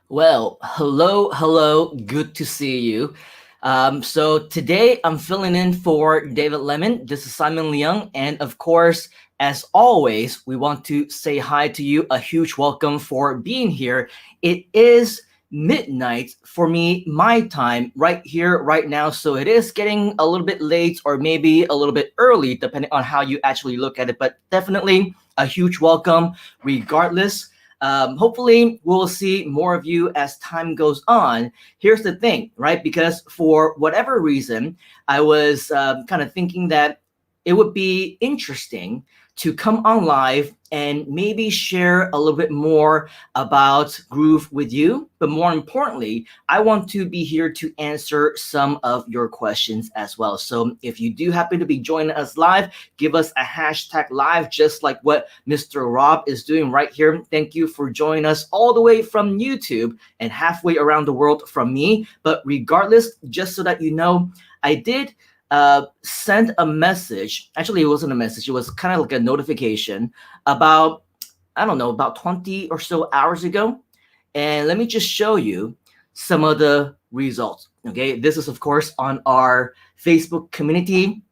Well, hello, good to see you. So today I'm filling in for David Lemon. This is Simon Leung, and of course, as always, we want to say hi to you. A huge welcome for being here. It is midnight for me, my time, right here, right now. So it is getting a little bit late or maybe a little bit early, depending on how you actually look at it. But definitely a huge welcome, regardless. Hopefully, we'll see more of you as time goes on. Here's the thing, right? Because for whatever reason, I was kind of thinking that it would be interesting to come on live and maybe share a little bit more about Groove with you. But more importantly, I want to be here to answer some of your questions as well. So if you do happen to be joining us live, give us a hashtag live, just like what Mr. Rob is doing right here. Thank you for joining us all the way from YouTube and halfway around the world from me. But regardless, just so that you know, I did send a message. Actually, it wasn't a message. It was kind of like a notification about, I don't know, about 20 or so hours ago. And let me just show you some of the results. Okay, this is of course on our Facebook community.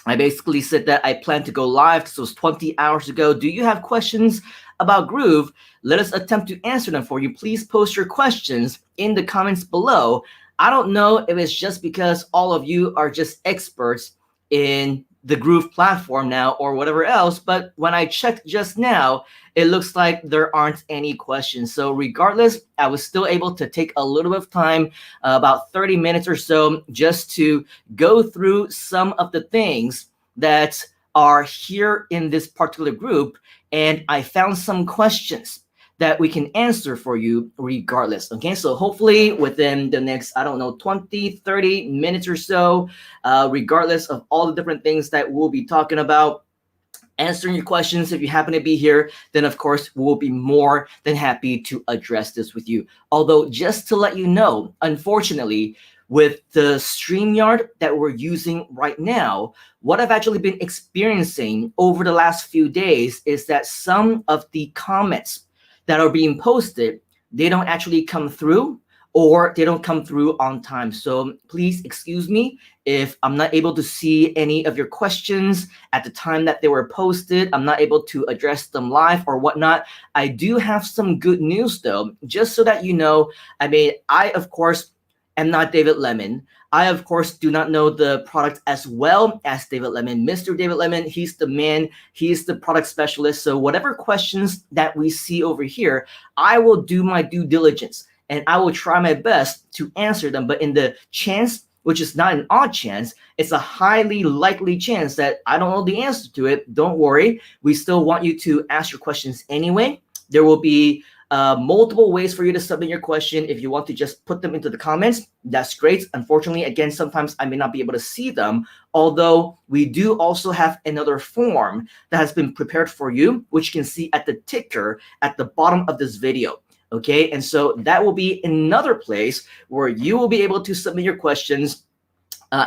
I basically said that I plan to go live. This was 20 hours ago. Do you have questions about Groove? Let us attempt to answer them for you. Please post your questions in the comments below. I don't know if it's just because all of you are just experts in the Groove platform now or whatever else, but when I checked just now, it looks like there aren't any questions. So regardless, I was still able to take a little bit of time, about 30 minutes or so, just to go through some of the things that are here in this particular group. And I found some questions that we can answer for you regardless. Okay, so hopefully within the next, I don't know, 20, 30 minutes or so, regardless of all the different things that we'll be talking about, answering your questions. If you happen to be here, then of course we'll be more than happy to address this with you. Although, just to let you know, unfortunately, with the StreamYard that we're using right now, what I've actually been experiencing over the last few days is that some of the comments that are being posted, they don't actually come through, or they don't come through on time. So please excuse me if I'm not able to see any of your questions at the time that they were posted. I'm not able to address them live or whatnot. I do have some good news though, just so that you know. I mean, I of course am not David Lemon. I, of course, do not know the product as well as David Lemon. Mr. David Lemon, he's the man, he's the product specialist. So whatever questions that we see over here, I will do my due diligence and I will try my best to answer them. But in the chance, which is not an odd chance, it's a highly likely chance that I don't know the answer to it, don't worry. We still want you to ask your questions anyway. There will be multiple ways for you to submit your question. If you want to just put them into the comments, that's great. Unfortunately, again, sometimes I may not be able to see them, although we do also have another form that has been prepared for you, which you can see at the ticker at the bottom of this video. Okay, and so that will be another place where you will be able to submit your questions.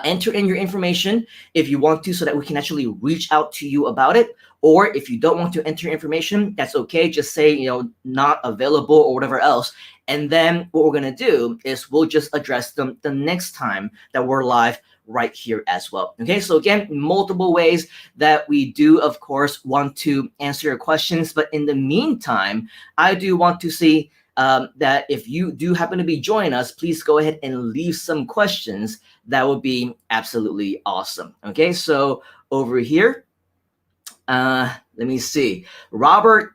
Enter in your information if you want to, so that we can actually reach out to you about it. Or if you don't want to enter your information, that's okay. Just say, not available or whatever else. And then what we're going to do is we'll just address them the next time that we're live right here as well. Okay, so again, multiple ways that we do, of course, want to answer your questions. But in the meantime, I do want to see that if you do happen to be joining us, please go ahead and leave some questions. That would be absolutely awesome. Okay, so over here, let me see. Robert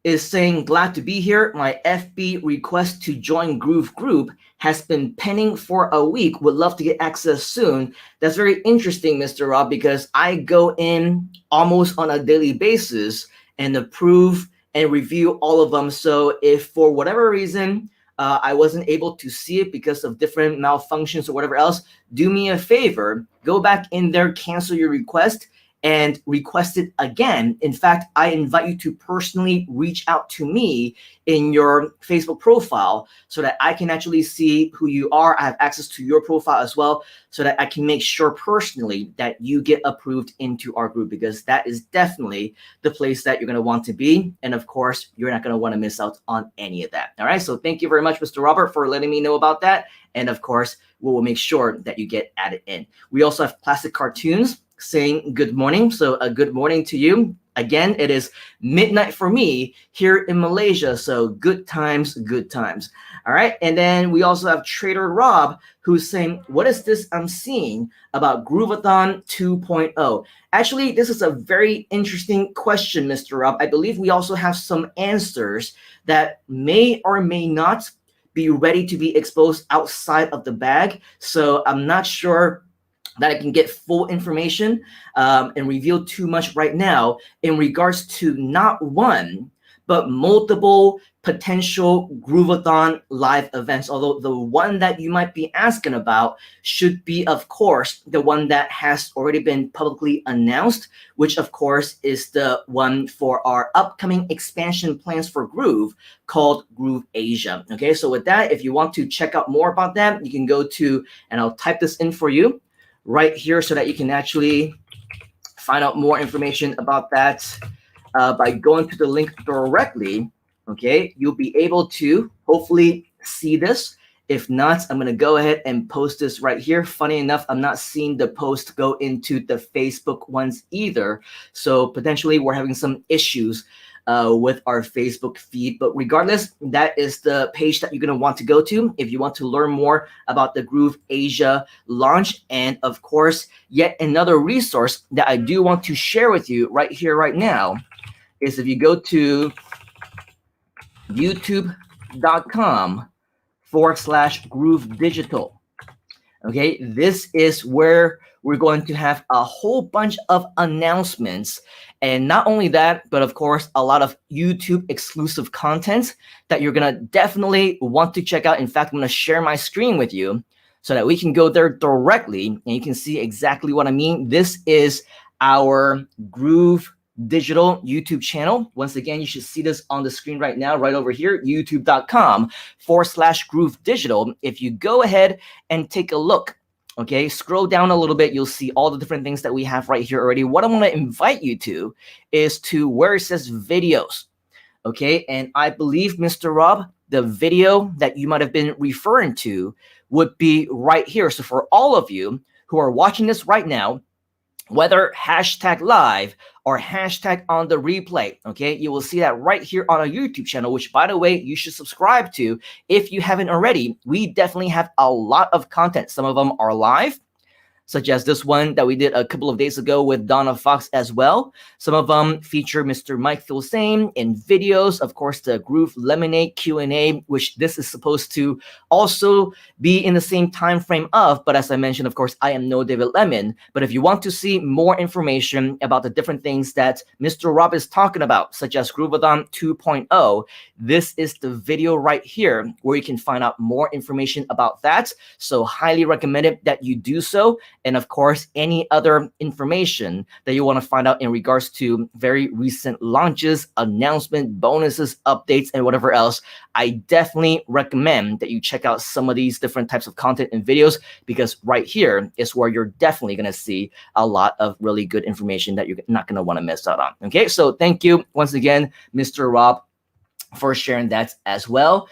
is saying, glad to be here. My FB request to join Groove Group has been pending for a week. Would love to get access soon. That's very interesting, Mr. Rob, because I go in almost on a daily basis and approve and review all of them. So if for whatever reason I wasn't able to see it because of different malfunctions or whatever else, do me a favor, go back in there, cancel your request, and request it again. In fact, I invite you to personally reach out to me in your Facebook profile so that I can actually see who you are. I have access to your profile as well, so that I can make sure personally that you get approved into our group, because that is definitely the place that you're going to want to be. And of course, you're not going to want to miss out on any of that. All right. So thank you very much, Mr. Robert, for letting me know about that. And of course, we will make sure that you get added in. We also have classic cartoons saying good morning. So a good morning to you. Again, it is midnight for me here in Malaysia. So good times, good times. All right. And then we also have Trader Rob, who's saying, what is this I'm seeing about Groove-a-thon 2.0? Actually, this is a very interesting question, Mr. Rob. I believe we also have some answers that may or may not be ready to be exposed outside of the bag. So I'm not sure that I can get full information and reveal too much right now in regards to not one, but multiple potential Groove-a-thon live events. Although the one that you might be asking about should be, of course, the one that has already been publicly announced, which of course is the one for our upcoming expansion plans for Groove called GrooveAsia. Okay, so with that, if you want to check out more about that, you can go to, and I'll type this in for you right here so that you can actually find out more information about that by going to the link directly. Okay, you'll be able to hopefully see this. If not, I'm going to go ahead and post this right here. Funny enough, I'm not seeing the post go into the Facebook ones either. So potentially we're having some issues with our Facebook feed. But regardless, that is the page that you're going to want to go to if you want to learn more about the GrooveAsia launch. And of course, yet another resource that I do want to share with you right here, right now, is if you go to youtube.com/Groove Digital. Okay, this is where we're going to have a whole bunch of announcements. And not only that, but of course, a lot of YouTube exclusive content that you're going to definitely want to check out. In fact, I'm going to share my screen with you so that we can go there directly and you can see exactly what I mean. This is our Groove Digital YouTube channel. Once again, you should see this on the screen right now, right over here, youtube.com/Groove Digital. If you go ahead and take a look, okay, scroll down a little bit, you'll see all the different things that we have right here already. What I'm going to invite you to is to where it says videos. Okay, and I believe, Mr. Rob, the video that you might have been referring to would be right here. So for all of you who are watching this right now, whether hashtag live or hashtag on the replay, okay, you will see that right here on our YouTube channel, which, by the way, you should subscribe to if you haven't already. We definitely have a lot of content. Some of them are live, such as this one that we did a couple of days ago with Donna Fox as well. Some of them feature Mr. Mike Filsane in videos. Of course, the Groove Lemonade Q&A, which this is supposed to also be in the same time frame of. But as I mentioned, of course, I am no David Lemon. But if you want to see more information about the different things that Mr. Rob is talking about, such as Groove-a-thon 2.0, this is the video right here where you can find out more information about that. So highly recommended that you do so. And of course, any other information that you want to find out in regards to very recent launches, announcement, bonuses, updates, and whatever else, I definitely recommend that you check out some of these different types of content and videos, because right here is where you're definitely going to see a lot of really good information that you're not going to want to miss out on. Okay, so thank you once again, Mr. Rob, for sharing that as well.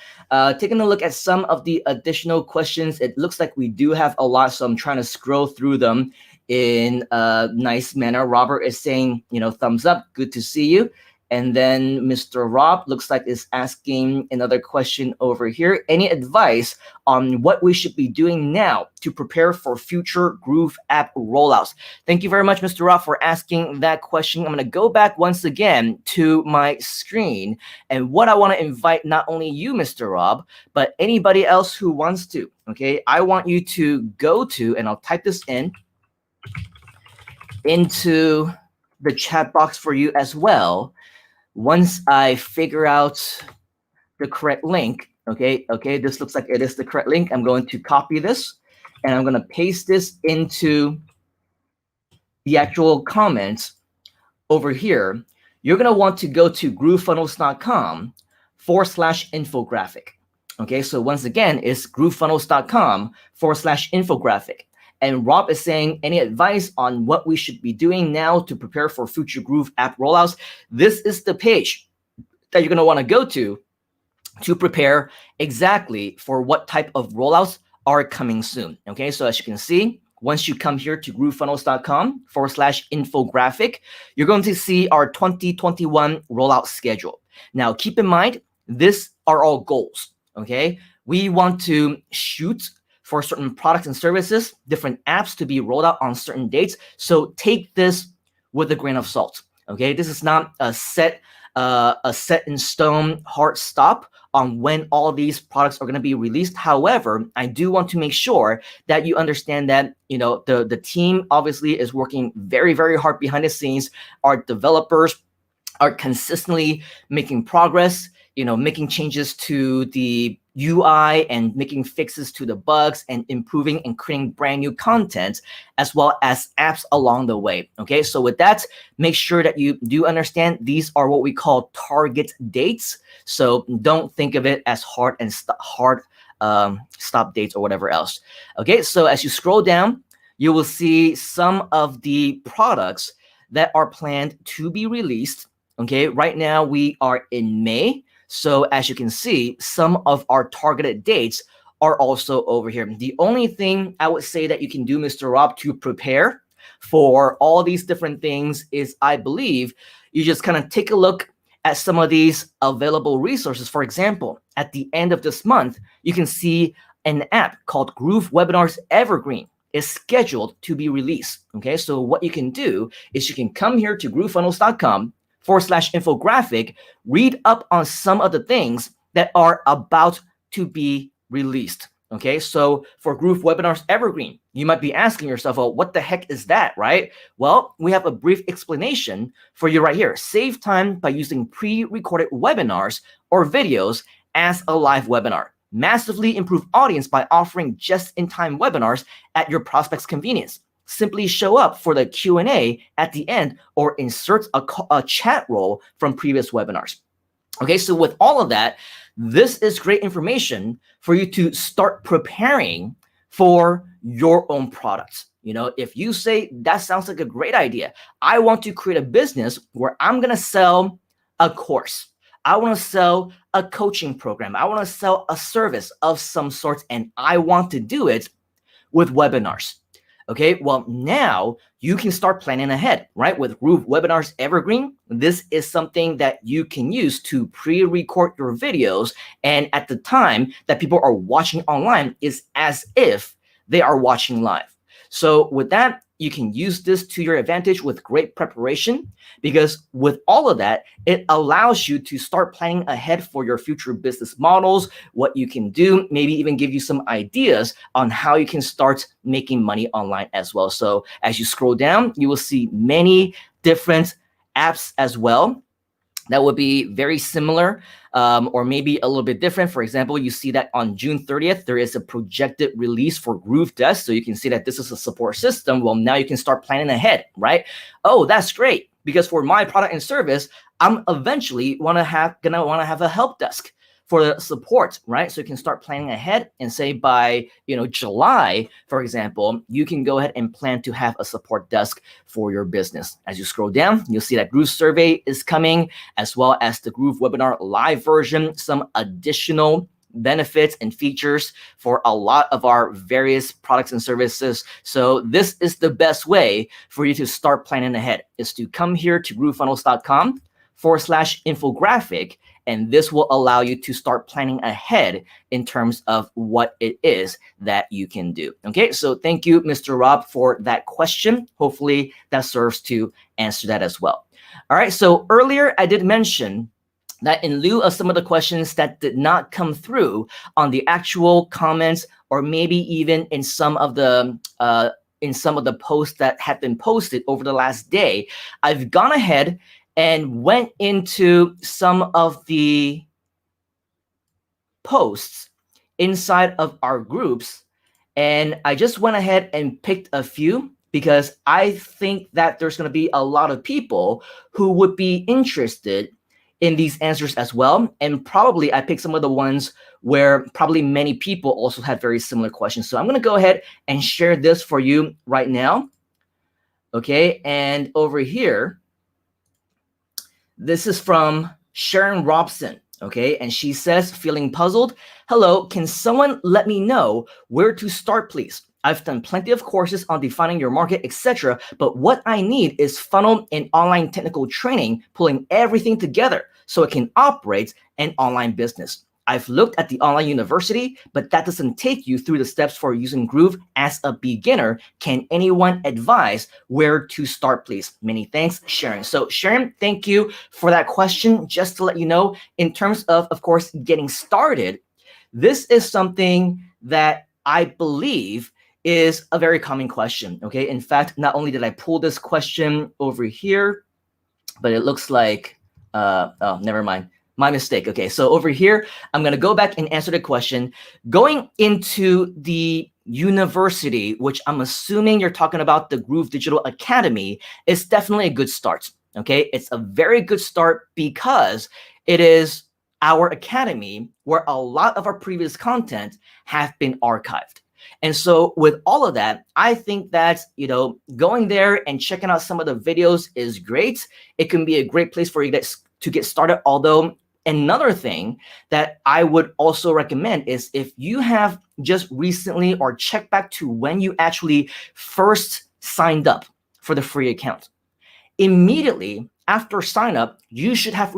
Taking a look at some of the additional questions, it looks like we do have a lot, so I'm trying to scroll through them in a nice manner. Robert is saying, you know, thumbs up, good to see you. And then Mr. Rob looks like is asking another question over here. Any advice on what we should be doing now to prepare for future Groove app rollouts? Thank you very much, Mr. Rob, for asking that question. I'm going to go back once again to my screen. And what I want to invite not only you, Mr. Rob, but anybody else who wants to, okay, I want you to go to, and I'll type this into the chat box for you as well. Once I figure out the correct link, okay, this looks like it is the correct link. I'm going to copy this and I'm going to paste this into the actual comments over here, you're going to want to go to groovefunnels.com/infographic. Okay, so once again, it's groovefunnels.com/infographic. And Rob is saying, any advice on what we should be doing now to prepare for future Groove app rollouts? This is the page that you're going to want to go to prepare exactly for what type of rollouts are coming soon. Okay, so as you can see, once you come here to groovefunnels.com/infographic, you're going to see our 2021 rollout schedule. Now, keep in mind, these are all goals. Okay, we want to shoot for certain products and services, different apps to be rolled out on certain dates. So take this with a grain of salt. Okay, this is not a set in stone hard stop on when all these products are going to be released. However, I do want to make sure that you understand that, you know, the team obviously is working very, very hard behind the scenes. Our developers are consistently making progress, you know, making changes to the UI and making fixes to the bugs and improving and creating brand new content as well as apps along the way. Okay, so with that, make sure that you do understand these are what we call target dates. So don't think of it as hard stop dates or whatever else. Okay, so as you scroll down, you will see some of the products that are planned to be released. Okay, right now we are in May. So as you can see, some of our targeted dates are also over here. The only thing I would say that you can do, Mr. Rob, to prepare for all these different things is, I believe, you just kind of take a look at some of these available resources. For example, at the end of this month, you can see an app called Groove Webinars Evergreen is scheduled to be released. Okay, so what you can do is you can come here to groovefunnels.com/infographic, read up on some of the things that are about to be released. Okay, so for Groove Webinars Evergreen, you might be asking yourself, well, what the heck is that, right? Well, we have a brief explanation for you right here. Save time by using pre-recorded webinars or videos as a live webinar. Massively improve audience by offering just-in-time webinars at your prospect's convenience. Simply show up for the Q&A at the end or insert a chat role from previous webinars. Okay, so with all of that, this is great information for you to start preparing for your own products. You know, if you say that sounds like a great idea, I want to create a business where I'm going to sell a course. I want to sell a coaching program. I want to sell a service of some sort, and I want to do it with webinars. Okay, well, now you can start planning ahead, right? With Groove Webinars Evergreen, this is something that you can use to pre-record your videos. And at the time that people are watching online is as if they are watching live. So with that, you can use this to your advantage with great preparation, because with all of that, it allows you to start planning ahead for your future business models, what you can do, maybe even give you some ideas on how you can start making money online as well. So as you scroll down, you will see many different apps as well that would be very similar or maybe a little bit different. For example, you see that on June 30th, there is a projected release for Groove Desk. So you can see that this is a support system. Well, now you can start planning ahead, right? Oh, that's great. Because for my product and service, I'm eventually gonna have a help desk for the support, right? So you can start planning ahead and say by, you know, July, for example, you can go ahead and plan to have a support desk for your business. As you scroll down, you'll see that Groove Survey is coming, as well as the Groove Webinar Live version, some additional benefits and features for a lot of our various products and services. So this is the best way for you to start planning ahead, is to come here to groovefunnels.com/infographic, and this will allow you to start planning ahead in terms of what it is that you can do. Okay, so thank you, Mr. Rob, for that question. Hopefully that serves to answer that as well. All right, so earlier I did mention that in lieu of some of the questions that did not come through on the actual comments, or maybe even in some of the posts that have been posted over the last day, I've gone ahead and went into some of the posts inside of our groups, and I just went ahead and picked a few because I think that there's going to be a lot of people who would be interested in these answers as well. And probably I picked some of the ones where probably many people also had very similar questions. So I'm going to go ahead and share this for you right now. Okay, and over here, this is from Sharon Robson. Okay, and she says, feeling puzzled. Hello, can someone let me know where to start, please? I've done plenty of courses on defining your market, etc. But what I need is funnel and online technical training, pulling everything together so it can operate an online business. I've looked at the online university, but that doesn't take you through the steps for using Groove as a beginner. Can anyone advise where to start, please? Many thanks, Sharon. So Sharon, thank you for that question. Just to let you know, in terms of course, getting started, this is something that I believe is a very common question, okay? In fact, not only did I pull this question over here, but it looks like, oh, never mind. My mistake. Okay, so over here, I'm going to go back and answer the question. Going into the university, which I'm assuming you're talking about the Groove Digital Academy, is definitely a good start. Okay, it's a very good start because it is our academy where a lot of our previous content have been archived. And so with all of that, I think that, going there and checking out some of the videos is great. It can be a great place for you to get started. Although another thing that I would also recommend is if you have just recently or check back to when you actually first signed up for the free account, immediately after sign up, you should have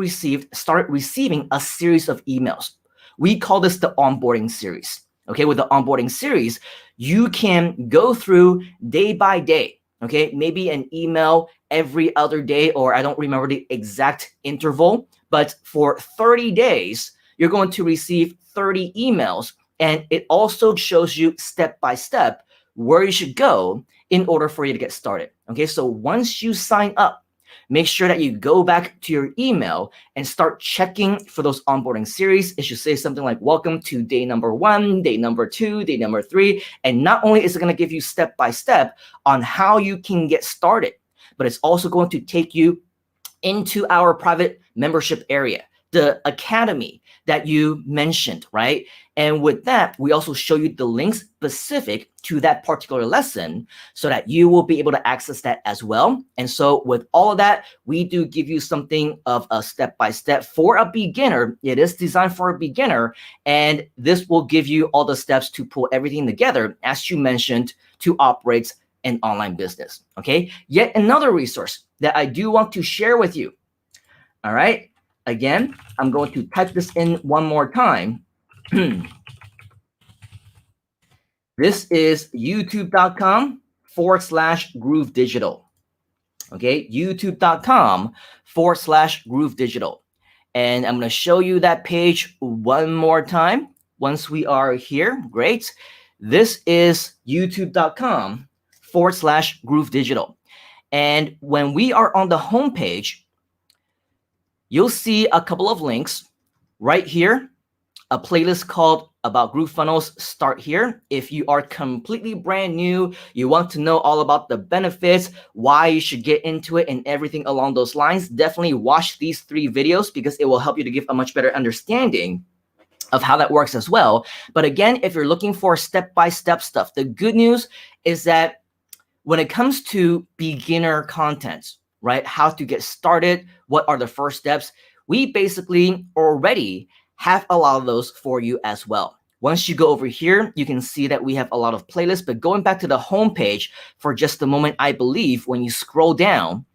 started receiving a series of emails. We call this the onboarding series. Okay, with the onboarding series, you can go through day by day. Okay, maybe an email every other day, or I don't remember the exact interval, but for 30 days, you're going to receive 30 emails. And it also shows you step by step where you should go in order for you to get started. Okay, so once you sign up, make sure that you go back to your email and start checking for those onboarding series. It should say something like, welcome to day number 1, day number 2, day number 3. And not only is it going to give you step by step on how you can get started, but it's also going to take you into our private membership area, the academy that you mentioned, right? And with that, we also show you the links specific to that particular lesson so that you will be able to access that as well. And so with all of that, we do give you something of a step-by-step for a beginner. It is designed for a beginner, and this will give you all the steps to pull everything together, as you mentioned, to operate an online business, okay? Yet another resource that I do want to share with you, all right? Again, I'm going to type this in one more time. This is youtube.com/Groove Digital. Okay, youtube.com/Groove Digital. And I'm going to show you that page one more time once we are here. Great. This is youtube.com/Groove Digital. And when we are on the home page, you'll see a couple of links right here. A playlist called About GrooveFunnels, start here. If you are completely brand new, you want to know all about the benefits, why you should get into it, and everything along those lines, definitely watch these 3 videos because it will help you to give a much better understanding of how that works as well. But again, if you're looking for step-by-step stuff, the good news is that when it comes to beginner content, right, how to get started, what are the first steps, we basically already have a lot of those for you as well. Once you go over here, you can see that we have a lot of playlists, but going back to the home page for just a moment, I believe when you scroll down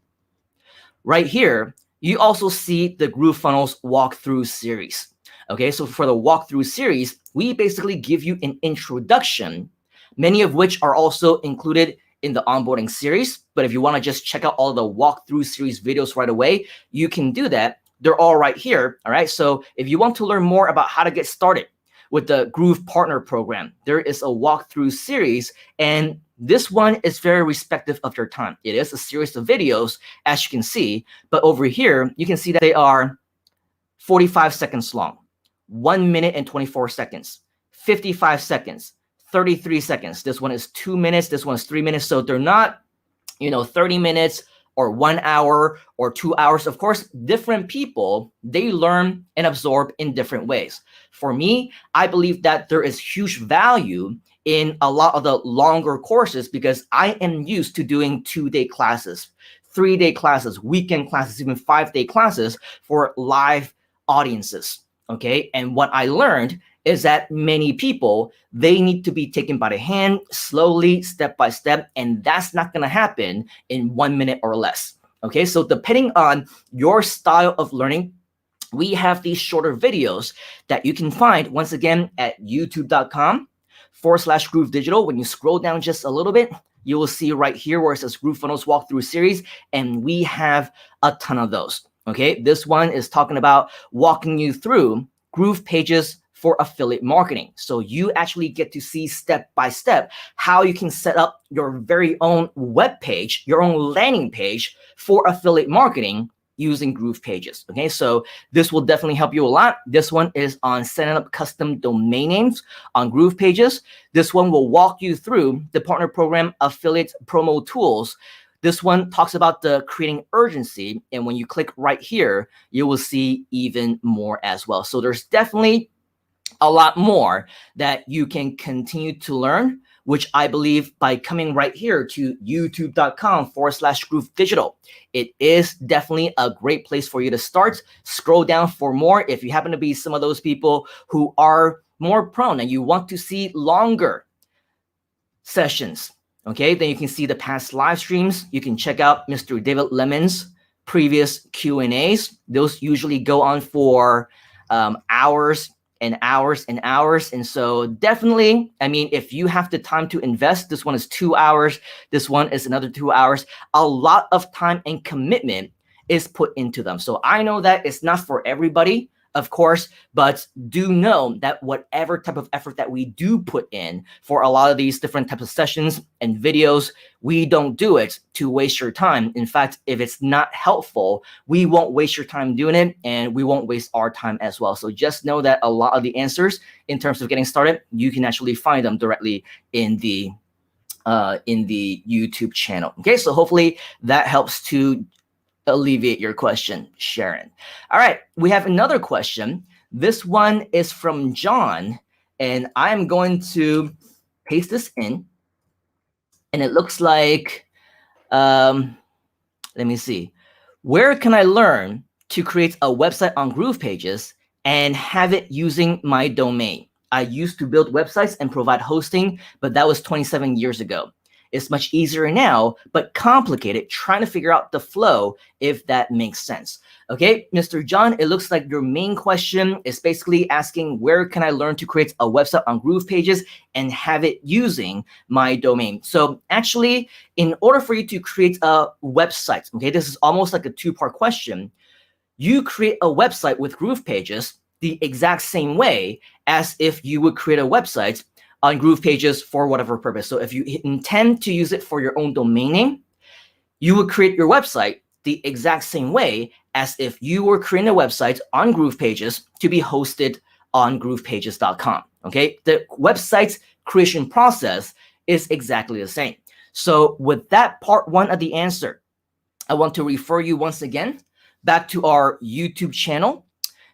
right here, you also see the GrooveFunnels walkthrough series. Okay, so for the walkthrough series, we basically give you an introduction, many of which are also included in the onboarding series. But if you want to just check out all the walkthrough series videos right away, you can do that. They're all right here. All right. So if you want to learn more about how to get started with the Groove Partner Program, there is a walkthrough series, and this one is very respective of your time. It is a series of videos, as you can see, but over here, you can see that they are 45 seconds long, 1 minute and 24 seconds, 55 seconds, 33 seconds. This one is 2 minutes. This one is 3 minutes. So they're not 30 minutes or 1 hour or 2 hours. Of course, different people, they learn and absorb in different ways. For me, I believe that there is huge value in a lot of the longer courses because I am used to doing 2-day classes, 3-day classes, weekend classes, even 5-day classes for live audiences. Okay. And what I learned is that many people, they need to be taken by the hand slowly, step by step, and that's not going to happen in 1 minute or less. Okay, so depending on your style of learning, we have these shorter videos that you can find once again at youtube.com/Groove Digital. When you scroll down just a little bit, you will see right here where it says GrooveFunnels Walkthrough Series, and we have a ton of those. Okay, this one is talking about walking you through GroovePages for affiliate marketing. So you actually get to see step by step how you can set up your very own web page, your own landing page for affiliate marketing using GroovePages. Okay, so this will definitely help you a lot. This one is on setting up custom domain names on GroovePages. This one will walk you through the partner program affiliate promo tools. This one talks about the creating urgency. And when you click right here, you will see even more as well. So there's definitely a lot more that you can continue to learn, which I believe by coming right here to youtube.com/Groove Digital, it is definitely a great place for you to start. Scroll down for more. If you happen to be some of those people who are more prone and you want to see longer sessions, okay, then you can see the past live streams. You can check out Mr. David Lemon's previous Q&As. Those usually go on for hours and hours and hours. And so definitely, I mean, if you have the time to invest, this one is 2 hours. This one is another 2 hours. A lot of time and commitment is put into them. So I know that it's not for everybody, of course, but do know that whatever type of effort that we do put in for a lot of these different types of sessions and videos, we don't do it to waste your time. In fact, if it's not helpful, we won't waste your time doing it, and we won't waste our time as well. So just know that a lot of the answers in terms of getting started, you can actually find them directly in the YouTube channel. Okay, so hopefully that helps to alleviate your question, Sharon. All right, we have another question. This one is from John, and I'm going to paste this in, and it looks like, let me see. Where can I learn to create a website on GroovePages and have it using my domain? I used to build websites and provide hosting, but that was 27 years ago. It's much easier now, but complicated trying to figure out the flow, if that makes sense. Okay, Mr. John, it looks like your main question is basically asking, where can I learn to create a website on GroovePages and have it using my domain? So actually, in order for you to create a website, okay, this is almost like a two-part question. You create a website with GroovePages the exact same way as if you would create a website on GroovePages for whatever purpose. So if you intend to use it for your own domain name, you would create your website the exact same way as if you were creating a website on GroovePages to be hosted on groovepages.com. Okay, the website's creation process is exactly the same. So with that part one of the answer, I want to refer you once again back to our YouTube channel,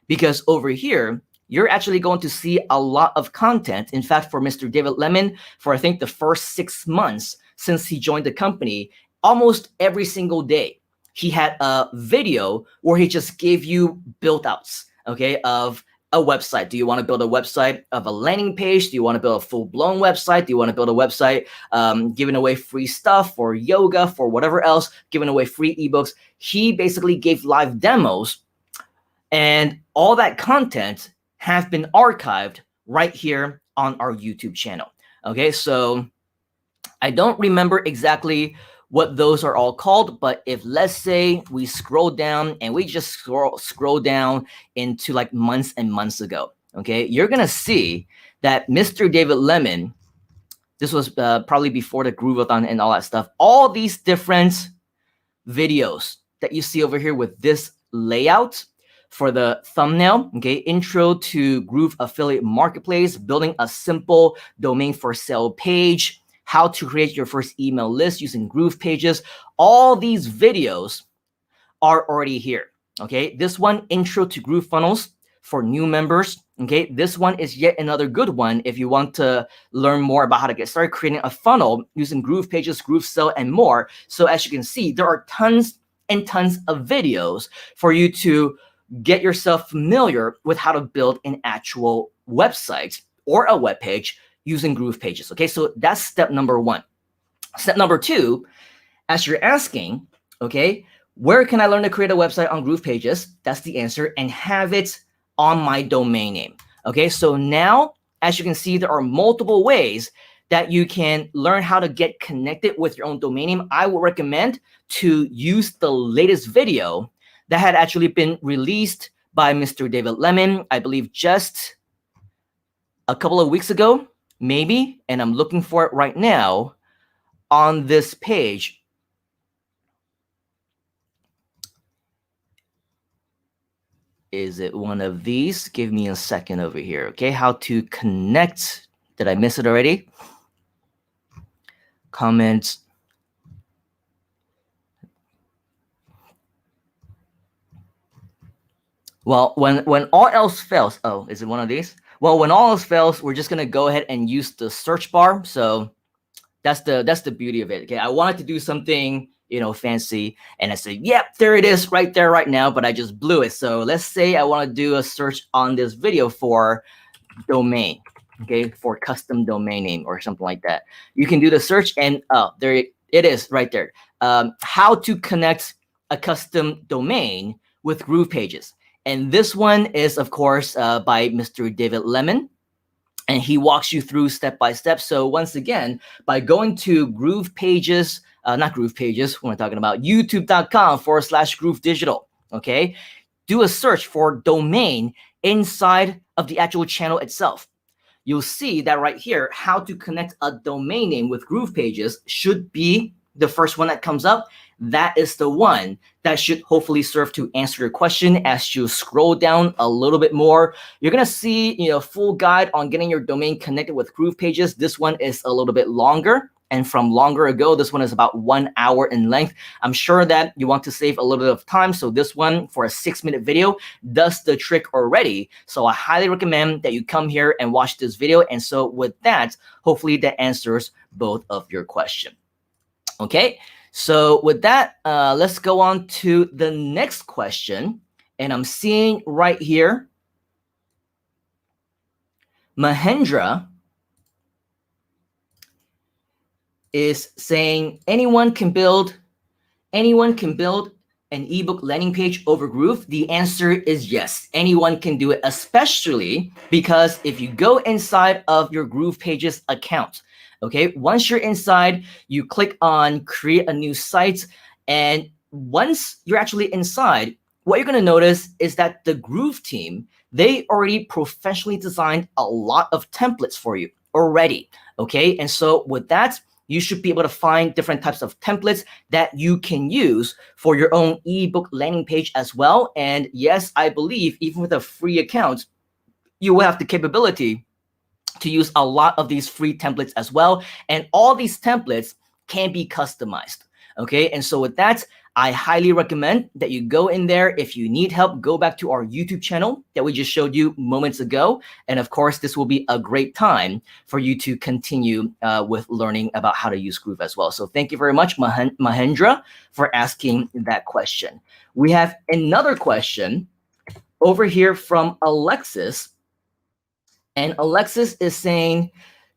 because over here, you're actually going to see a lot of content. In fact, for Mr. David Lemon, for I think the first 6 months since he joined the company, almost every single day, he had a video where he just gave you build-outs, okay, of a website. Do you want to build a website of a landing page? Do you want to build a full-blown website? Do you want to build a website giving away free stuff for yoga, for whatever else, giving away free ebooks? He basically gave live demos, and all that content have been archived right here on our YouTube channel. Okay, so I don't remember exactly what those are all called, but if let's say we scroll down and we just scroll down into like months and months ago, okay, you're gonna see that Mr. David Lemon, this was probably before the Groove-a-thon and all that stuff, all these different videos that you see over here with this layout for the thumbnail, okay, intro to Groove Affiliate Marketplace, building a simple domain for sale page, how to create your first email list using GroovePages. All these videos are already here. Okay, this one, Intro to GrooveFunnels for new members. Okay, this one is yet another good one if you want to learn more about how to get started creating a funnel using GroovePages, GrooveSell, and more. So as you can see, there are tons and tons of videos for you to get yourself familiar with how to build an actual website or a web page using GroovePages. Okay, so that's step number one. Step number two, as you're asking, okay, where can I learn to create a website on GroovePages? That's the answer, and have it on my domain name. Okay, so now, as you can see, there are multiple ways that you can learn how to get connected with your own domain name. I would recommend to use the latest video that had actually been released by Mr. David Lemon, I believe just a couple of weeks ago, maybe, and I'm looking for it right now on this page. Is it one of these? Give me a second over here. Okay, how to connect. Did I miss it already? Comments. Well, when all else fails, oh, is it one of these? Well, when all else fails, we're just gonna go ahead and use the search bar. So that's the beauty of it. Okay, I wanted to do something, you know, fancy, and I said, yep, there it is right there right now, but I just blew it. So let's say I want to do a search on this video for domain, okay, for custom domain name or something like that. You can do the search, and oh, there it is right there. How to connect a custom domain with GroovePages. And this one is, of course, by Mr. David Lemon, and he walks you through step by step. So once again, by going to GroovePages, not GroovePages, what am I talking about? YouTube.com/Groove Digital, okay? Do a search for domain inside of the actual channel itself. You'll see that right here, how to connect a domain name with GroovePages should be the first one that comes up. That is the one that should hopefully serve to answer your question. As you scroll down a little bit more, you're gonna see, you know, full guide on getting your domain connected with GroovePages. This one is a little bit longer, and from longer ago, this one is about 1 hour in length. I'm sure that you want to save a little bit of time, so this one for a 6-minute video does the trick already. So I highly recommend that you come here and watch this video. And so with that, hopefully that answers both of your questions. Okay, so with that, let's go on to the next question. And I'm seeing right here, Mahendra is saying anyone can build an ebook landing page over Groove. The answer is yes, anyone can do it, especially because if you go inside of your GroovePages account, okay, once you're inside, you click on create a new site, and once you're actually inside, what you're going to notice is that the Groove team, they already professionally designed a lot of templates for you already, okay? And so with that, you should be able to find different types of templates that you can use for your own ebook landing page as well. And yes, I believe even with a free account, you will have the capability to use a lot of these free templates as well. And all these templates can be customized. Okay, and so with that, I highly recommend that you go in there. If you need help, go back to our YouTube channel that we just showed you moments ago. And of course, this will be a great time for you to continue with learning about how to use Groove as well. So thank you very much, Mahendra, for asking that question. We have another question over here from Alexis. And Alexis is saying,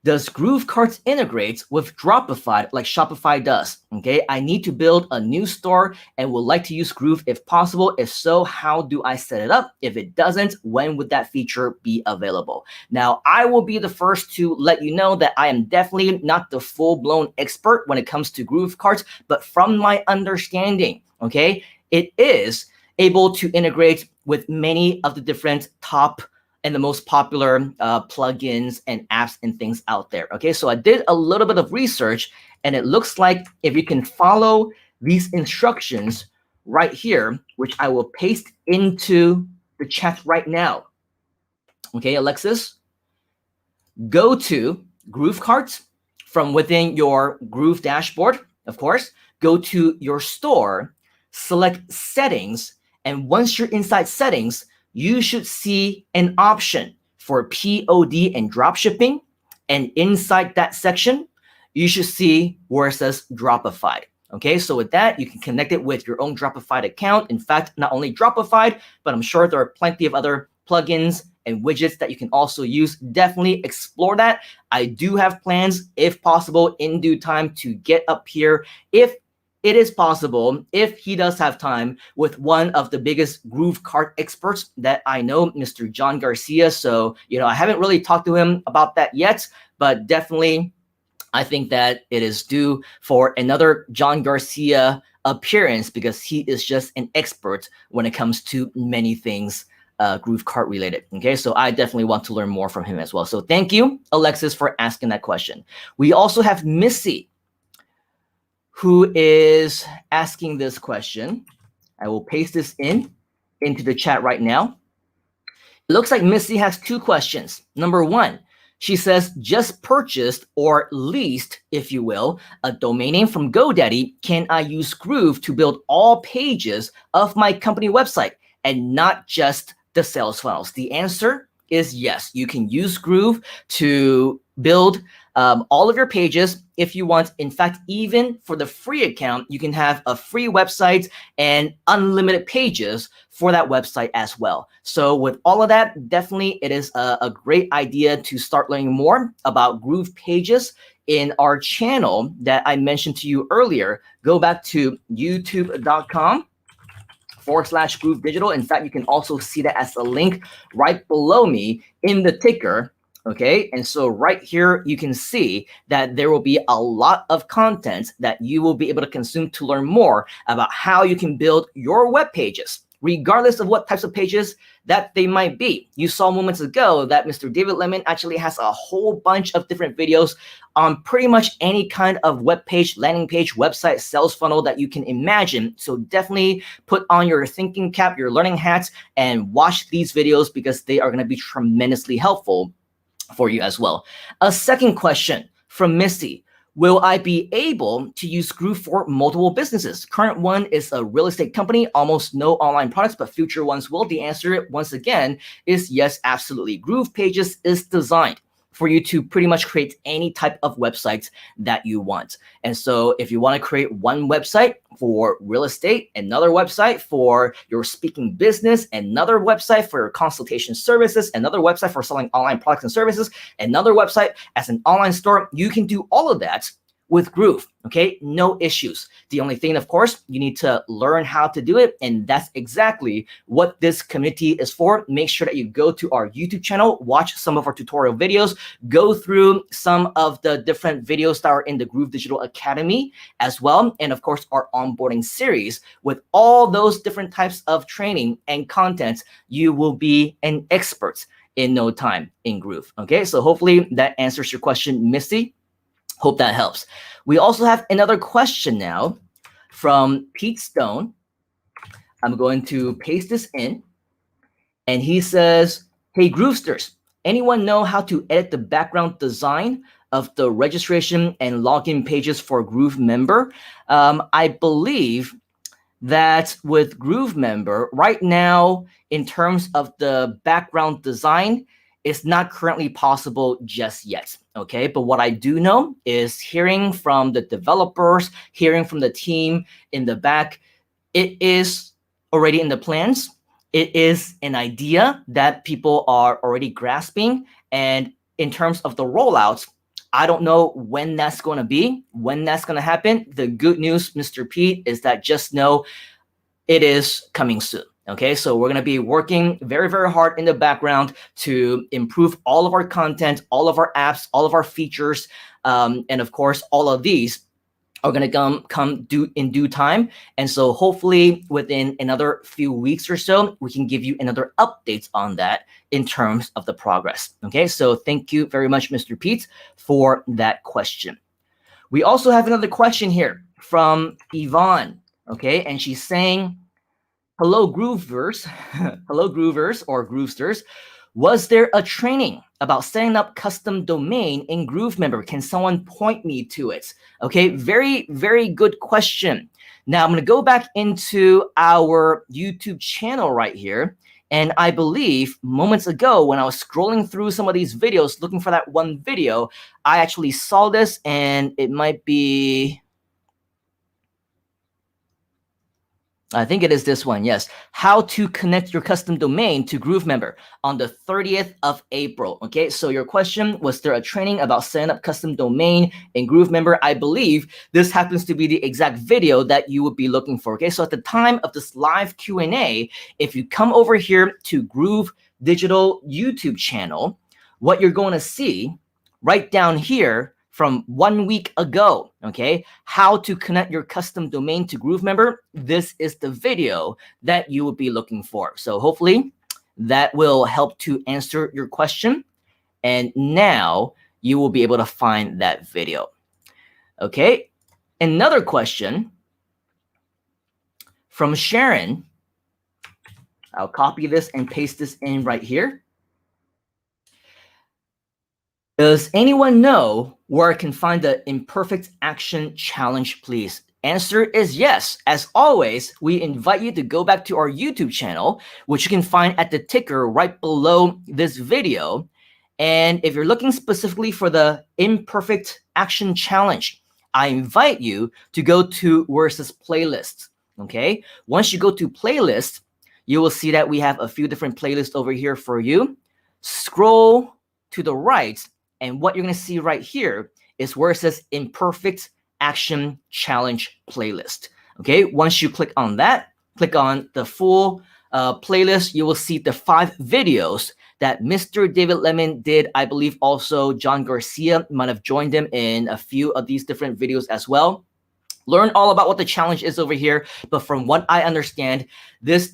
does GrooveKart integrate with Dropify like Shopify does? Okay, I need to build a new store and would like to use Groove if possible. If so, how do I set it up? If it doesn't, when would that feature be available? Now, I will be the first to let you know that I am definitely not the full-blown expert when it comes to GrooveKart, but from my understanding, okay, it is able to integrate with many of the different top and the most popular plugins and apps and things out there. Okay, so I did a little bit of research, and it looks like if you can follow these instructions right here, which I will paste into the chat right now. Okay, Alexis, go to GrooveKart from within your Groove dashboard, of course, go to your store, select settings, and once you're inside settings, you should see an option for POD and dropshipping. And inside that section, you should see where it says Dropify. Okay, so with that, you can connect it with your own Dropify account. In fact, not only Dropify, but I'm sure there are plenty of other plugins and widgets that you can also use. Definitely explore that. I do have plans, if possible, in due time to get up here, if it is possible, if he does have time, with one of the biggest GrooveKart experts that I know, Mr. John Garcia. So, I haven't really talked to him about that yet, but definitely I think that it is due for another John Garcia appearance, because he is just an expert when it comes to many things GrooveKart related. Okay, so I definitely want to learn more from him as well. So thank you, Alexis, for asking that question. We also have Missy, who is asking this question. I will paste this into the chat right now. It looks like Missy has two questions. Number one, she says, just purchased or leased, if you will, a domain name from GoDaddy. Can I use Groove to build all pages of my company website and not just the sales funnels? The answer is yes. You can use Groove to build all of your pages if you want. In fact, even for the free account, you can have a free website and unlimited pages for that website as well. So with all of that, definitely it is a great idea to start learning more about GroovePages in our channel that I mentioned to you earlier. Go back to youtube.com/Groove Digital. In fact, you can also see that as a link right below me in the ticker. Okay, and so right here, you can see that there will be a lot of content that you will be able to consume to learn more about how you can build your web pages, regardless of what types of pages that they might be. You saw moments ago that Mr. David Lemon actually has a whole bunch of different videos on pretty much any kind of web page, landing page, website, sales funnel that you can imagine. So definitely put on your thinking cap, your learning hats, and watch these videos, because they are going to be tremendously helpful for you as well. A second question from Missy. Will I be able to use Groove for multiple businesses? Current one is a real estate company, almost no online products, but future ones will. The answer, once again, is yes, absolutely. GroovePages is designed for you to pretty much create any type of websites that you want. And so if you want to create one website for real estate, another website for your speaking business, another website for your consultation services, another website for selling online products and services, another website as an online store, you can do all of that with Groove, okay? No issues. The only thing, of course, you need to learn how to do it, and that's exactly what this community is for. Make sure that you go to our YouTube channel, watch some of our tutorial videos, go through some of the different videos that are in the Groove Digital Academy as well, and of course, our onboarding series. With all those different types of training and content, you will be an expert in no time in Groove, okay? So hopefully that answers your question, Missy. Hope that helps. We also have another question now from Pete Stone. I'm going to paste this in. And he says, hey, Groovesters, anyone know how to edit the background design of the registration and login pages for GrooveMember? I believe that with GrooveMember, right now, in terms of the background design, it's not currently possible just yet, okay? But what I do know is, hearing from the developers, hearing from the team in the back, it is already in the plans. It is an idea that people are already grasping. And in terms of the rollouts, I don't know when that's going to be, when that's going to happen. The good news, Mr. Pete, is that just know it is coming soon. Okay, so we're going to be working very, very hard in the background to improve all of our content, all of our apps, all of our features. And of course, all of these are going to come in due time. And so hopefully within another few weeks or so, we can give you another update on that in terms of the progress. Okay, so thank you very much, Mr. Pete, for that question. We also have another question here from Yvonne. Okay, and she's saying, hello, Groovers. Hello, Groovers or Groovesters. Was there a training about setting up custom domain in GrooveMember? Can someone point me to it? Okay, very, very good question. Now I'm going to go back into our YouTube channel right here. And I believe moments ago when I was scrolling through some of these videos, looking for that one video, I actually saw this, and it might be, I think it is this one, yes. How to connect your custom domain to GrooveMember on the 30th of April. Okay, so your question, was there a training about setting up custom domain in GrooveMember? I believe this happens to be the exact video that you would be looking for. Okay, so at the time of this live Q&A, if you come over here to Groove Digital YouTube channel, what you're going to see right down here from 1 week ago, okay, how to connect your custom domain to GrooveMember. This is the video that you would be looking for. So hopefully that will help to answer your question. And now you will be able to find that video. Okay, another question from Sharon. I'll copy this and paste this in right here. Does anyone know where I can find the Imperfect Action Challenge, please? Answer is yes. As always, we invite you to go back to our YouTube channel, which you can find at the ticker right below this video. And if you're looking specifically for the Imperfect Action Challenge, I invite you to go to where it says playlist. Okay, once you go to playlist, you will see that we have a few different playlists over here for you. Scroll to the right, and what you're going to see right here is where it says Imperfect Action Challenge playlist. Okay, once you click on that, click on the full playlist, you will see the 5 videos that Mr. David Lemon did. I believe also John Garcia might have joined him in a few of these different videos as well. Learn all about what the challenge is over here. But from what I understand, this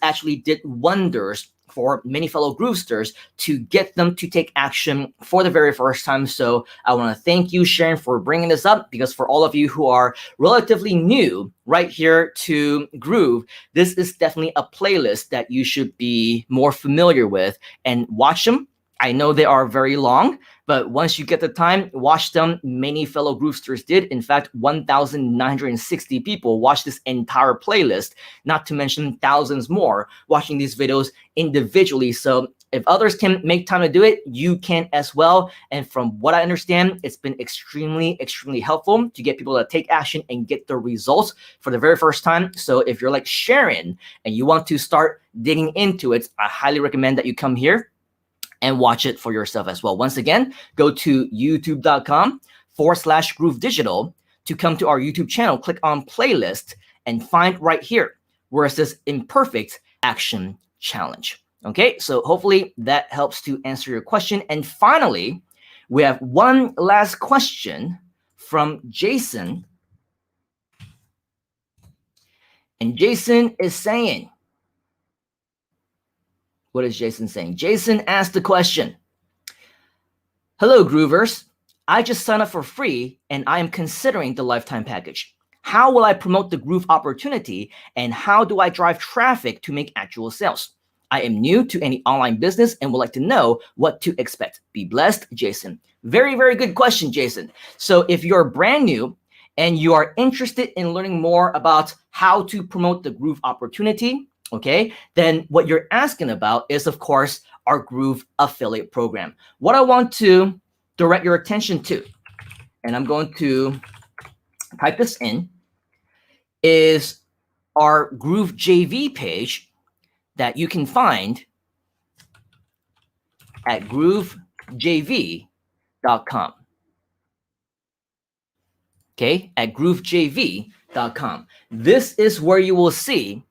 actually did wonders for many fellow Groovesters to get them to take action for the very first time. So I want to thank you, Sharon, for bringing this up, because for all of you who are relatively new right here to Groove, this is definitely a playlist that you should be more familiar with and watch them. I know they are very long, but once you get the time, watch them. Many fellow Groovesters did. In fact, 1,960 people watched this entire playlist, not to mention thousands more watching these videos individually. So if others can make time to do it, you can as well. And from what I understand, it's been extremely, extremely helpful to get people to take action and get the results for the very first time. So if you're like Sharon and you want to start digging into it, I highly recommend that you come here and watch it for yourself as well. Once again, go to youtube.com/Groove Digital to come to our YouTube channel, click on playlist, and find right here where it says Imperfect Action Challenge. Okay, so hopefully that helps to answer your question. And finally, we have one last question from Jason. And Jason is saying, what is Jason saying? Jason asked the question, hello, Groovers. I just signed up for free and I am considering the lifetime package. How will I promote the Groove opportunity, and how do I drive traffic to make actual sales? I am new to any online business and would like to know what to expect. Be blessed, Jason. Very, very good question, Jason. So if you're brand new and you are interested in learning more about how to promote the Groove opportunity, okay, then what you're asking about is, of course, our Groove affiliate program. What I want to direct your attention to, and I'm going to type this in, is our Groove JV page that you can find at groovejv.com. Okay, at groovejv.com. This is where you will see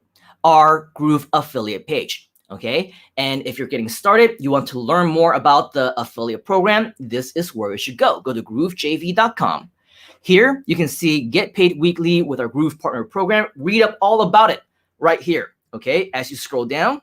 our Groove affiliate page. Okay, and if you're getting started, you want to learn more about the affiliate program, this is where you should go. Go to groovejv.com. Here you can see Get Paid Weekly with our Groove Partner Program. Read up all about it right here. Okay, as you scroll down,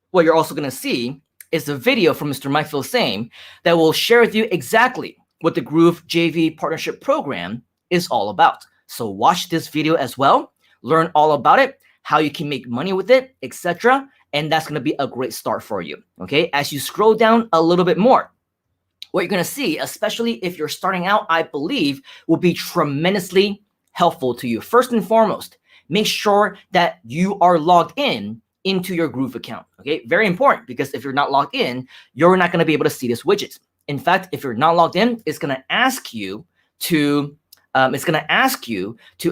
what you're also going to see is the video from Mr. Mike Filsame that will share with you exactly what the Groove JV Partnership Program is all about. So watch this video as well, learn all about it, how you can make money with it, etc. and that's going to be a great start for you. Okay, as you scroll down a little bit more, what you're going to see, especially if you're starting out, I believe will be tremendously helpful to you. First and foremost, make sure that you are logged in into your Groove account. Okay, very important, because if you're not logged in, you're not going to be able to see this widget. In fact, if you're not logged in, it's going to ask you to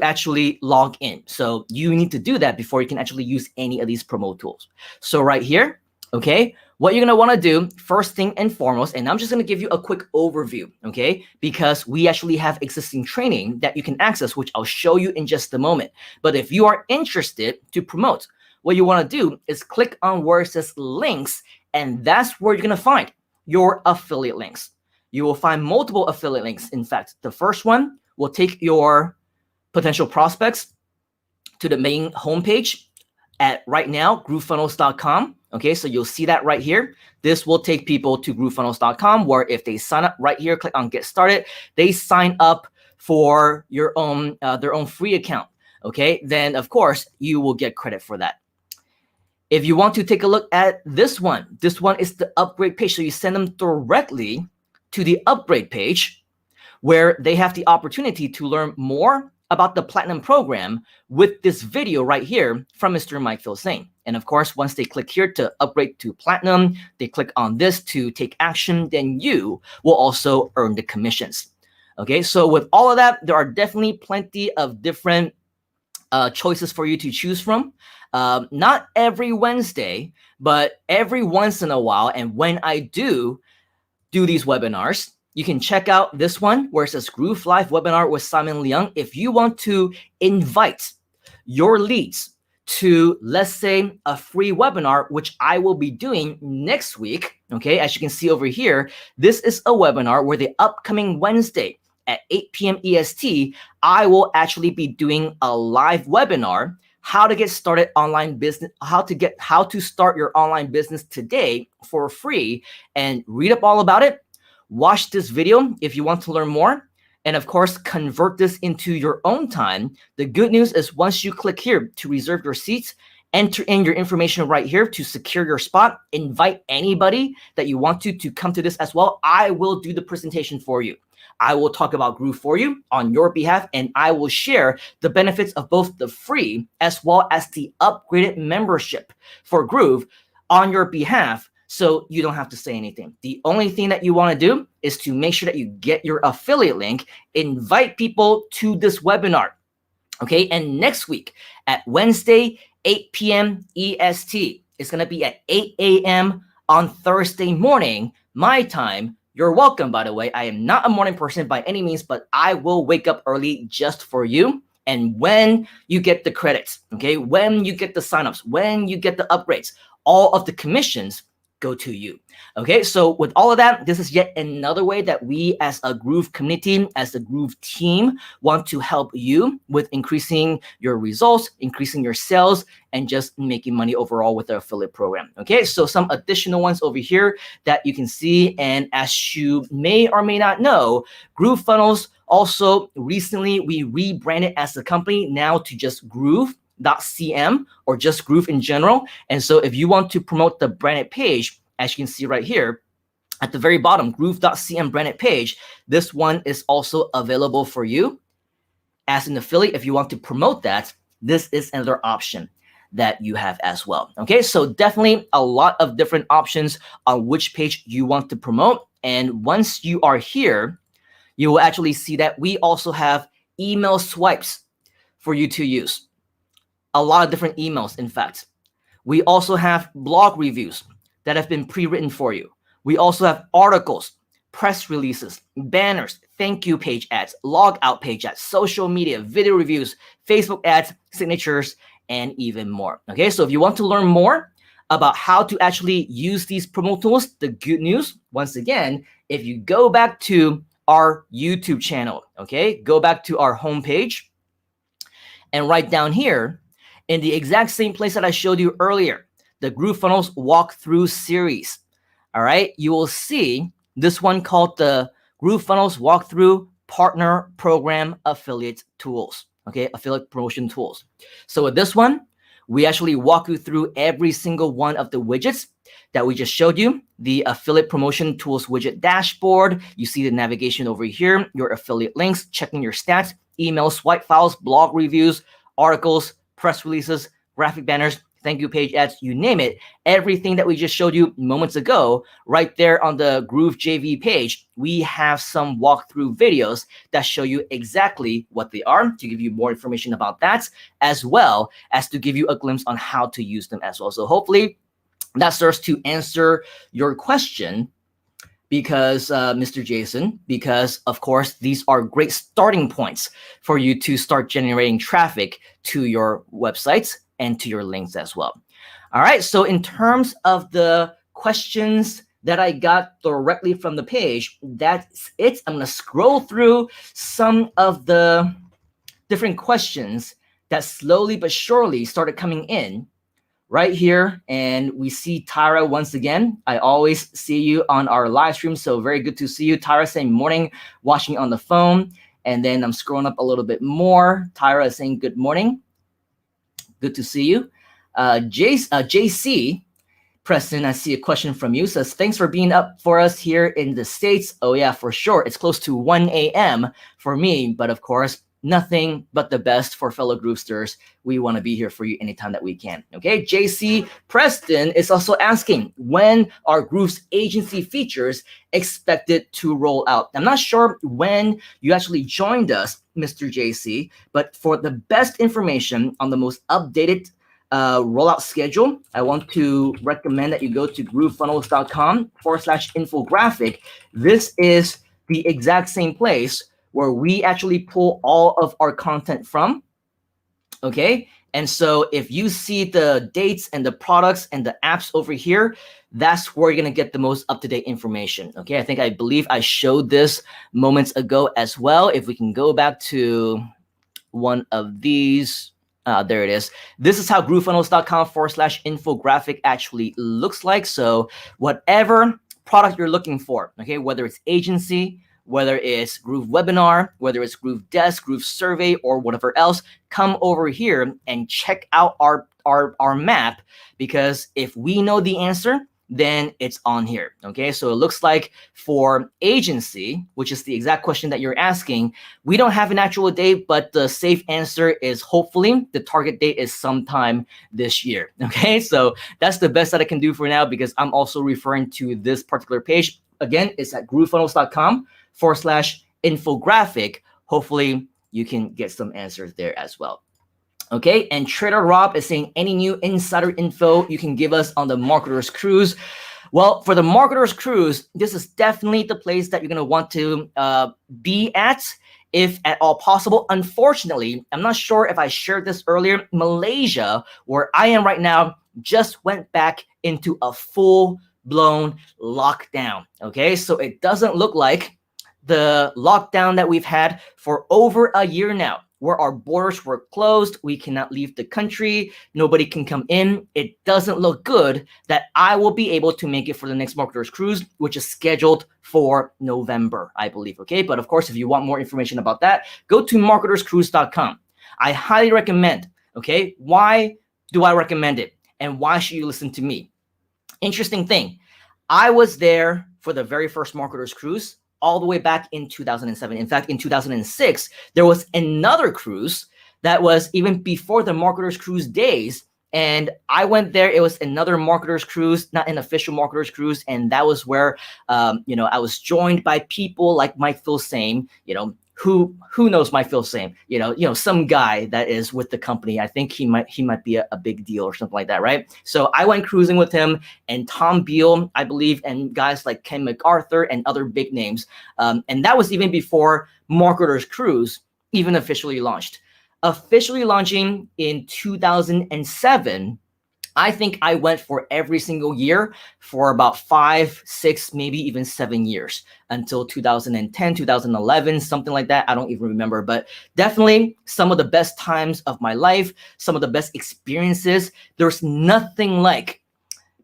actually log in. So you need to do that before you can actually use any of these promo tools. So right here, okay, what you're gonna wanna do first thing and foremost, and I'm just gonna give you a quick overview, okay? Because we actually have existing training that you can access, which I'll show you in just a moment. But if you are interested to promote, what you wanna do is click on where it says links, and that's where you're gonna find your affiliate links. You will find multiple affiliate links. In fact, the first one will take your potential prospects to the main homepage at right now, GrooveFunnels.com. Okay, so you'll see that right here. This will take people to GrooveFunnels.com, where if they sign up right here, click on Get Started, they sign up for your own their own free account. Okay, then of course you will get credit for that. If you want to take a look at this one is the upgrade page. So you send them directly to the upgrade page, where they have the opportunity to learn more about the Platinum program with this video right here from Mr. Mike Filsain. And of course, once they click here to upgrade to Platinum, they click on this to take action, then you will also earn the commissions. Okay, so with all of that, there are definitely plenty of different choices for you to choose from. Not every Wednesday, but every once in a while, and when I do these webinars, you can check out this one where it says Groove Live Webinar with Simon Leung. If you want to invite your leads to, let's say, a free webinar, which I will be doing next week, okay, as you can see over here, this is a webinar where the upcoming Wednesday at 8 p.m. EST, I will actually be doing a live webinar, how to get started online business, how to start your online business today for free, and read up all about it. Watch this video if you want to learn more, and of course, convert this into your own time. The good news is once you click here to reserve your seats, enter in your information right here to secure your spot, invite anybody that you want to come to this as well. I will do the presentation for you. I will talk about Groove for you on your behalf, and I will share the benefits of both the free as well as the upgraded membership for Groove on your behalf, so you don't have to say anything. The only thing that you want to do is to make sure that you get your affiliate link, invite people to this webinar. Okay, and next week at Wednesday, 8 p.m. EST, it's going to be at 8 a.m. on Thursday morning, my time. You're welcome, by the way. I am not a morning person by any means, but I will wake up early just for you. And when you get the credits, okay, when you get the signups, when you get the upgrades, all of the commissions go to you. Okay, so with all of that, this is yet another way that we as a Groove community, as a Groove team, want to help you with increasing your results, increasing your sales, and just making money overall with the affiliate program. Okay, so some additional ones over here that you can see, and as you may or may not know, GrooveFunnels also recently we rebranded as a company now to just groove.cm, or just Groove in general. And so if you want to promote the branded page, as you can see right here at the very bottom, groove.cm branded page, this one is also available for you as an affiliate. If you want to promote that, this is another option that you have as well. Okay, so definitely a lot of different options on which page you want to promote. And once you are here, you will actually see that we also have email swipes for you to use. A lot of different emails, in fact. We also have blog reviews that have been pre-written for you. We also have articles, press releases, banners, thank you page ads, log out page ads, social media, video reviews, Facebook ads, signatures, and even more. Okay, so if you want to learn more about how to actually use these promo tools, the good news, once again, if you go back to our YouTube channel, okay, go back to our homepage, and right down here, in the exact same place that I showed you earlier, the GrooveFunnels walkthrough series. All right, you will see this one called the GrooveFunnels Walkthrough Partner Program Affiliate Tools. Okay, affiliate promotion tools. So with this one, we actually walk you through every single one of the widgets that we just showed you. The affiliate promotion tools widget dashboard. You see the navigation over here, your affiliate links, checking your stats, email swipe files, blog reviews, articles, press releases, graphic banners, thank you page ads, you name it. Everything that we just showed you moments ago, right there on the Groove JV page, we have some walkthrough videos that show you exactly what they are, to give you more information about that, as well as to give you a glimpse on how to use them as well. So hopefully that serves to answer your question, because Mr. Jason, because of course these are great starting points for you to start generating traffic to your websites and to your links as well. All right, so in terms of the questions that I got directly from the page, that's it. I'm gonna scroll through some of the different questions that slowly but surely started coming in right here. And we see Tyra once again. I always see you on our live stream, so very good to see you. Tyra saying morning, watching on the phone. And then I'm scrolling up a little bit more. Tyra is saying good morning. Good to see you. JC Preston, I see a question from you. Says, thanks for being up for us here in the States. Oh yeah, for sure. It's close to 1 a.m. for me, but of course, nothing but the best for fellow Groovesters. We want to be here for you anytime that we can. Okay, JC Preston is also asking, when are Groove's agency features expected to roll out? I'm not sure when you actually joined us, Mr. JC, but for the best information on the most updated rollout schedule, I want to recommend that you go to groovefunnels.com/infographic. This is the exact same place where we actually pull all of our content from. Okay, and so if you see the dates and the products and the apps over here, that's where you're gonna get the most up-to-date information. Okay, I believe I showed this moments ago as well. If we can go back to one of these, there it is. This is how groovefunnels.com/infographic actually looks like. So whatever product you're looking for, okay, whether it's agency, whether it's Groove Webinar, whether it's Groove Desk, Groove Survey, or whatever else, come over here and check out our map, because if we know the answer, then it's on here. Okay, so it looks like for agency, which is the exact question that you're asking, we don't have an actual date, but the safe answer is hopefully the target date is sometime this year. Okay, so that's the best that I can do for now, because I'm also referring to this particular page. Again, it's at groovefunnels.com/infographic. Hopefully you can get some answers there as well. Okay, and Trader Rob is saying, any new insider info you can give us on the Marketer's Cruise? Well, for the Marketer's Cruise, this is definitely the place that you're going to want to be at, if at all possible. Unfortunately, I'm not sure if I shared this earlier, Malaysia, where I am right now, just went back into a full-blown lockdown. Okay, so it doesn't look like the lockdown that we've had for over a year now, where our borders were closed, we cannot leave the country, nobody can come in. It doesn't look good that I will be able to make it for the next Marketer's Cruise, which is scheduled for November, I believe. Okay, but of course, if you want more information about that, go to marketerscruise.com. I highly recommend. Okay, why do I recommend it, and why should you listen to me? Interesting thing, I was there for the very first Marketer's Cruise all the way back in 2007. In fact, in 2006, there was another cruise that was even before the Marketer's Cruise days. And I went there. It was another Marketer's Cruise, not an official Marketer's Cruise. And that was where, I was joined by people like Mike Filsame, who knows Mike Filsame, some guy that is with the company. I think he might be a big deal or something like that, right? So I went cruising with him and Tom Beal, I believe, and guys like Ken MacArthur and other big names. And that was even before Marketer's Cruise even officially launched. Officially launching in 2007, I think I went for every single year for about 5, 6, maybe even 7 years, until 2010, 2011, something like that. I don't even remember, but definitely some of the best times of my life, some of the best experiences. There's nothing like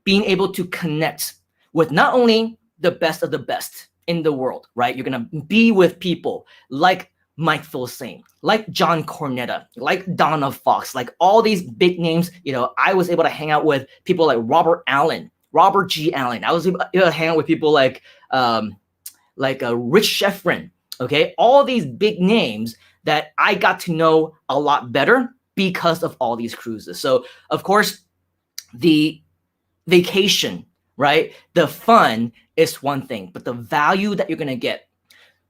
being able to connect with not only the best of the best in the world, right? You're gonna be with people like might feel the same. Like John Cornetta, like Donna Fox, like all these big names, I was able to hang out with people like Robert Allen, Robert G. Allen. I was able to hang out with people like Rich Schefren, okay? All these big names that I got to know a lot better because of all these cruises. So, of course, the vacation, right? The fun is one thing, but the value that you're going to get,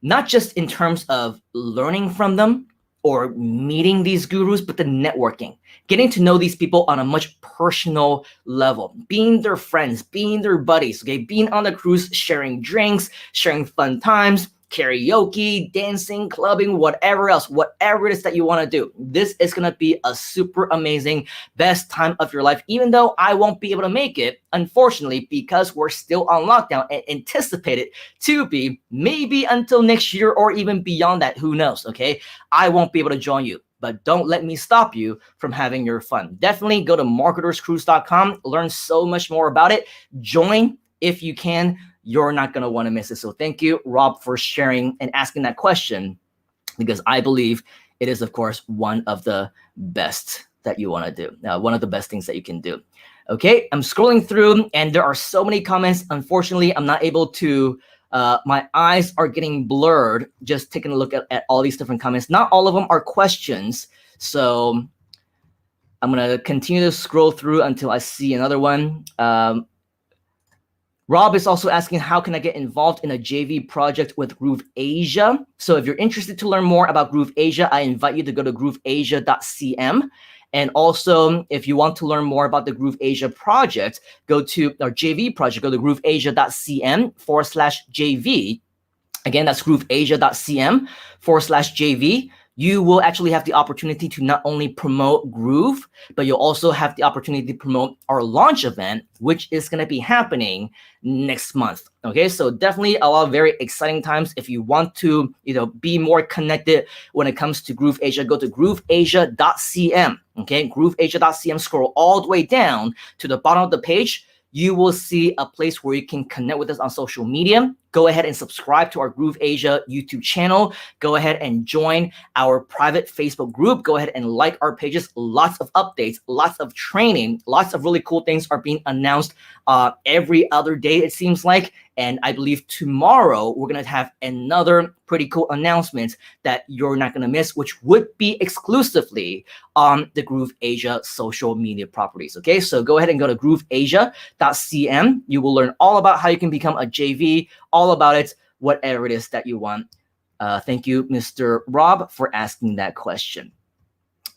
not just in terms of learning from them or meeting these gurus, but the networking, getting to know these people on a much personal level, being their friends, being their buddies, okay, being on the cruise, sharing drinks, sharing fun times, karaoke, dancing, clubbing, whatever else, whatever it is that you want to do. This is going to be a super amazing, best time of your life, even though I won't be able to make it, unfortunately, because we're still on lockdown and anticipate it to be maybe until next year or even beyond that. Who knows? Okay. I won't be able to join you, but don't let me stop you from having your fun. Definitely go to marketerscruise.com, learn so much more about it. Join if you can. You're not going to want to miss it. So thank you, Rob, for sharing and asking that question, because I believe it is, of course, one of the best that you want to do. One of the best things that you can do. Okay, I'm scrolling through and there are so many comments. Unfortunately, I'm not able to, my eyes are getting blurred just taking a look at all these different comments. Not all of them are questions. So I'm going to continue to scroll through until I see another one. Rob is also asking, how can I get involved in a JV project with GrooveAsia? So if you're interested to learn more about GrooveAsia, I invite you to go to GrooveAsia.cm. And also, if you want to learn more about the GrooveAsia project, go to our JV project, go to GrooveAsia.cm/JV. Again, that's GrooveAsia.cm/JV. You will actually have the opportunity to not only promote Groove, but you'll also have the opportunity to promote our launch event, which is going to be happening next month. Okay, so definitely a lot of very exciting times. If you want to, be more connected when it comes to GrooveAsia, go to GrooveAsia.cm. Okay, GrooveAsia.cm. Scroll all the way down to the bottom of the page. You will see a place where you can connect with us on social media. Go ahead and subscribe to our GrooveAsia YouTube channel. Go ahead and join our private Facebook group. Go ahead and like our pages. Lots of updates, lots of training, lots of really cool things are being announced every other day, it seems like. And I believe tomorrow we're going to have another pretty cool announcement that you're not going to miss, which would be exclusively on the GrooveAsia social media properties. Okay, so go ahead and go to GrooveAsia.cm. You will learn all about how you can become a JV, all about it, whatever it is that you want. Thank you, Mr. Rob, for asking that question.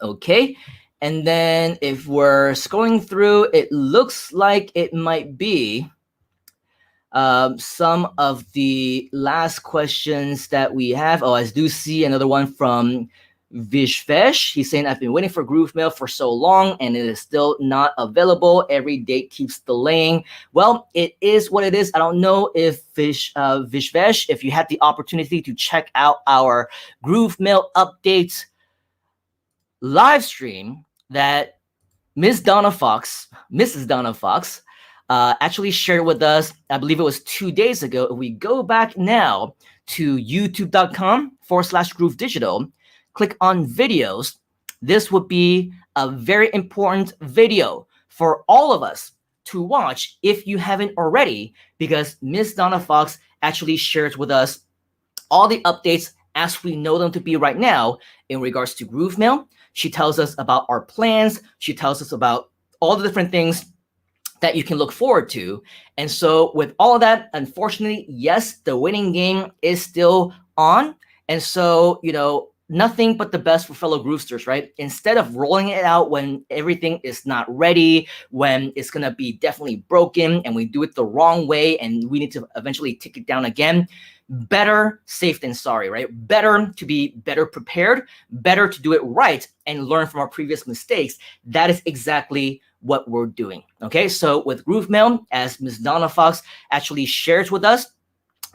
Okay, and then if we're scrolling through, it looks like it might be some of the last questions that we have. Oh, I do see another one from Vishvesh. He's saying, I've been waiting for GrooveMail for so long and it is still not available. Every date keeps delaying. Well, it is what it is. I don't know if Vishvesh, if you had the opportunity to check out our GrooveMail updates live stream that Mrs. Donna Fox, actually shared with us, I believe it was 2 days ago. If we go back now to youtube.com/Groove Digital, click on videos, this would be a very important video for all of us to watch if you haven't already, because Miss Donna Fox actually shares with us all the updates as we know them to be right now in regards to GrooveMail. She tells us about our plans. She tells us about all the different things that you can look forward to. And so with all of that, unfortunately, yes, the waiting game is still on. And so, nothing but the best for fellow Groovesters, right? Instead of rolling it out when everything is not ready, when it's going to be definitely broken and we do it the wrong way and we need to eventually take it down again, better safe than sorry, right? Better to be better prepared, better to do it right and learn from our previous mistakes. That is exactly what we're doing. Okay, so with GrooveMail, as Ms. Donna Fox actually shares with us,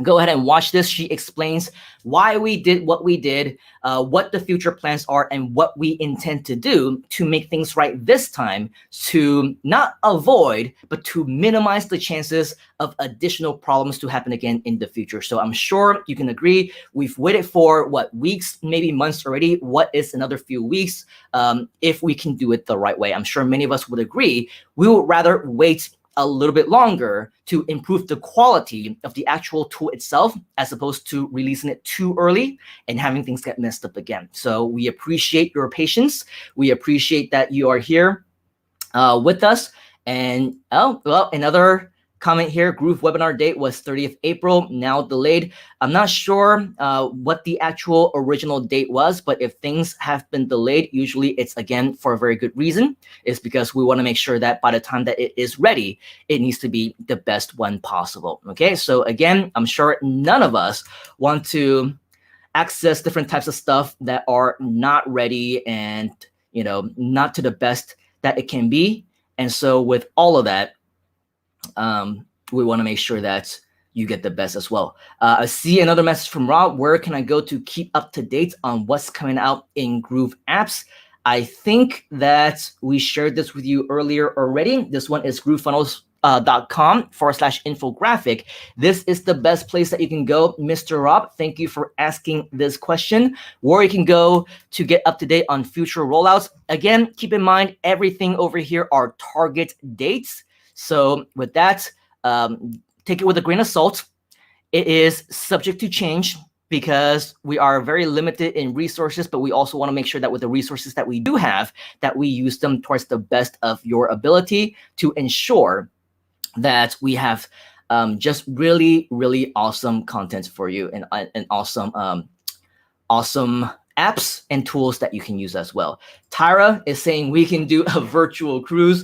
go ahead and watch this. She explains why we did what we did, what the future plans are, and what we intend to do to make things right this time, to not avoid, but to minimize the chances of additional problems to happen again in the future. So I'm sure you can agree, we've waited for what, weeks, maybe months already. What is another few weeks if we can do it the right way? I'm sure many of us would agree. We would rather wait a little bit longer to improve the quality of the actual tool itself, as opposed to releasing it too early and having things get messed up again. So we appreciate your patience. We appreciate that you are here with us. And oh, well, another comment here, Groove webinar date was 30th April, now delayed. I'm not sure what the actual original date was, but if things have been delayed, usually it's again for a very good reason. It's because we want to make sure that by the time that it is ready, it needs to be the best one possible. Okay, so again, I'm sure none of us want to access different types of stuff that are not ready and, you know, not to the best that it can be. And so with all of that, we want to make sure that you get the best as well. I see another message from Rob. Where can I go to keep up to date on what's coming out in Groove apps? I think that we shared this with you earlier already. This one is GrooveFunnels.com/infographic. This is the best place that you can go, Mr. Rob. Thank you for asking this question. Where you can go to get up to date on future rollouts. Again, keep in mind, everything over here are target dates. So with that, take it with a grain of salt. It is subject to change because we are very limited in resources, but we also want to make sure that with the resources that we do have, that we use them towards the best of your ability to ensure that we have just really, really awesome content for you, and awesome apps and tools that you can use as well. Tyra is saying we can do a virtual cruise.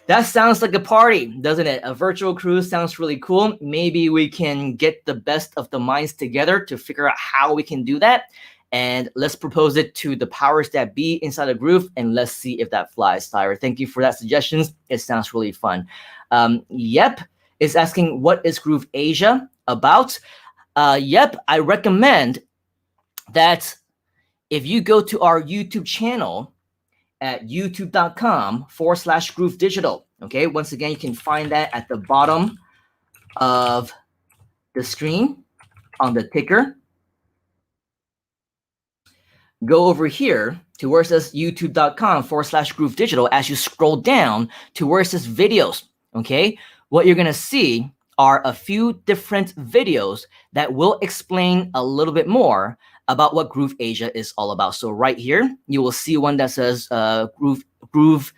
That sounds like a party, doesn't it? A virtual cruise sounds really cool. Maybe we can get the best of the minds together to figure out how we can do that. And let's propose it to the powers that be inside of Groove, and let's see if that flies, Tyra. Thank you for that suggestions. It sounds really fun. Yep is asking, what is GrooveAsia about? Yep, I recommend that if you go to our YouTube channel at youtube.com/Groove Digital. Okay, once again, you can find that at the bottom of the screen on the ticker. Go over here to where it says youtube.com/Groove Digital. As you scroll down to where it says videos, okay, what you're gonna see are a few different videos that will explain a little bit more about what GrooveAsia is all about. So right here, you will see one that says not groove.cm,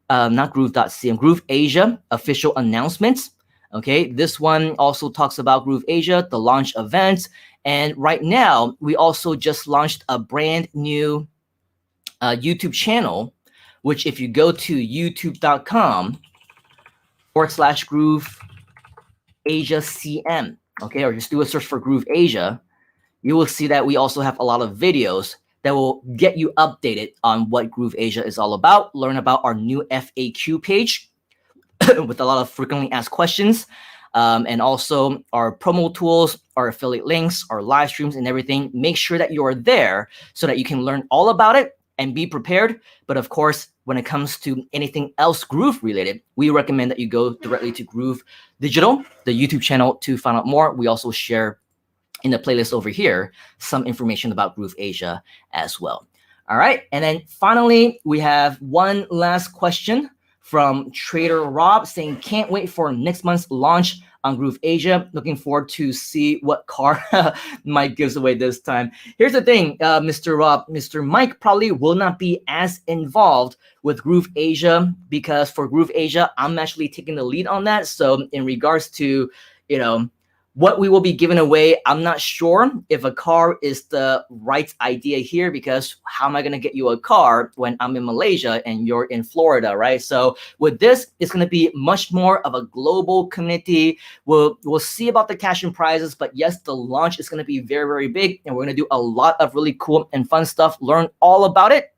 GrooveAsia official announcements. Okay, this one also talks about GrooveAsia, the launch events. And right now, we also just launched a brand new YouTube channel, which if you go to youtube.com/GrooveAsiaCM, okay, or just do a search for GrooveAsia, you will see that we also have a lot of videos that will get you updated on what GrooveAsia is all about. Learn about our new FAQ page with a lot of frequently asked questions, and also our promo tools, our affiliate links, our live streams, and everything. Make sure that you are there so that you can learn all about it and be prepared. But of course, when it comes to anything else Groove related, we recommend that you go directly to Groove Digital, the YouTube channel, to find out more. We also share in the playlist over here some information about GrooveAsia as well. All right, and then finally, we have one last question from Trader Rob saying, can't wait for next month's launch on GrooveAsia. Looking forward to see what car Mike gives away this time. Here's the thing, Mr. Rob, Mr. Mike probably will not be as involved with GrooveAsia, because for GrooveAsia, I'm actually taking the lead on that. So in regards to, you know, what we will be giving away, I'm not sure if a car is the right idea here, because how am I going to get you a car when I'm in Malaysia and you're in Florida, right? So with this, it's going to be much more of a global community. We'll see about the cash and prizes, but yes, the launch is going to be very, very big, and we're going to do a lot of really cool and fun stuff. Learn all about it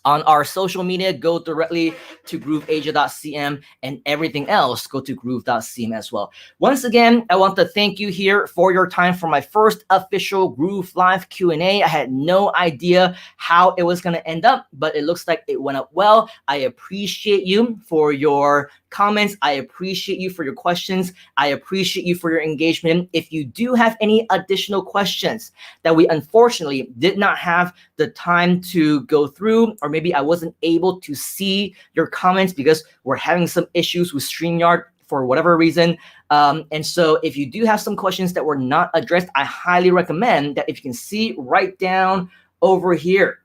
on our social media. Go directly to GrooveAsia.cm, and everything else, go to groove.cm as well. Once again, I want to thank you here for your time for my first official Groove Live Q&A. I had no idea how it was going to end up, but it looks like it went up well. I appreciate you for your comments. I appreciate you for your questions. I appreciate you for your engagement. If you do have any additional questions that we unfortunately did not have the time to go through, or maybe I wasn't able to see your comments because we're having some issues with StreamYard for whatever reason. And so if you do have some questions that were not addressed, I highly recommend that if you can see right down over here,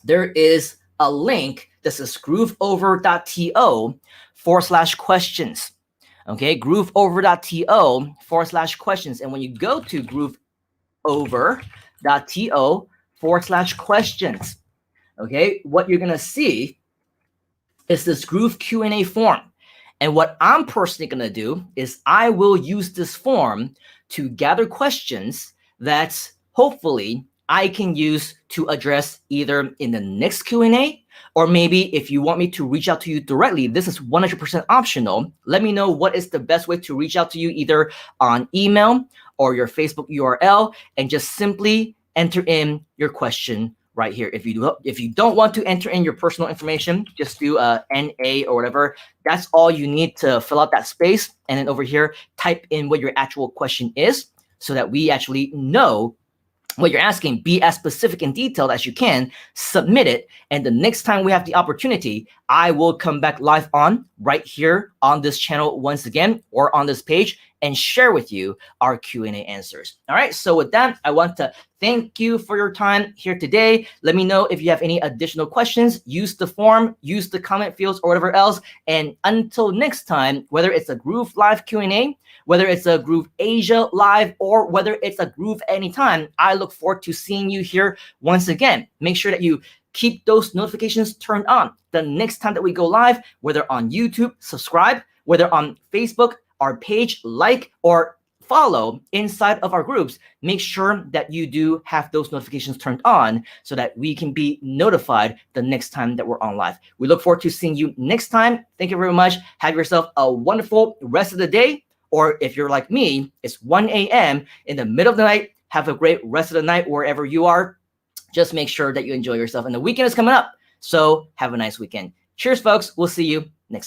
there is a link that says grooveover.to/questions. Okay, grooveover.to/questions. And when you go to grooveover.to/questions, okay, what you're gonna see is this Groove Q&A form. And what I'm personally gonna do is I will use this form to gather questions that hopefully I can use to address either in the next Q&A, or maybe if you want me to reach out to you directly, this is 100% optional. Let me know what is the best way to reach out to you, either on email or your Facebook URL, and just simply enter in your question right here. If you don't want to enter in your personal information, just do NA or whatever. That's all you need to fill out that space. And then over here, type in what your actual question is so that we actually know what you're asking. Be as specific and detailed as you can, submit it, and the next time we have the opportunity, I will come back live on right here on this channel once again, or on this page, and share with you our Q&A answers. All right, so with that, I want to thank you for your time here today. Let me know if you have any additional questions. Use the form, use the comment fields, or whatever else. And until next time, whether it's a Groove Live Q&A, whether it's a GrooveAsia Live, or whether it's a Groove Anytime, I look forward to seeing you here once again. Make sure that you keep those notifications turned on. The next time that we go live, whether on YouTube, subscribe, whether on Facebook, our page, like, or follow inside of our groups, make sure that you do have those notifications turned on so that we can be notified the next time that we're on live. We look forward to seeing you next time. Thank you very much. Have yourself a wonderful rest of the day. Or if you're like me, it's 1 a.m. in the middle of the night. Have a great rest of the night wherever you are. Just make sure that you enjoy yourself. And the weekend is coming up, so have a nice weekend. Cheers, folks. We'll see you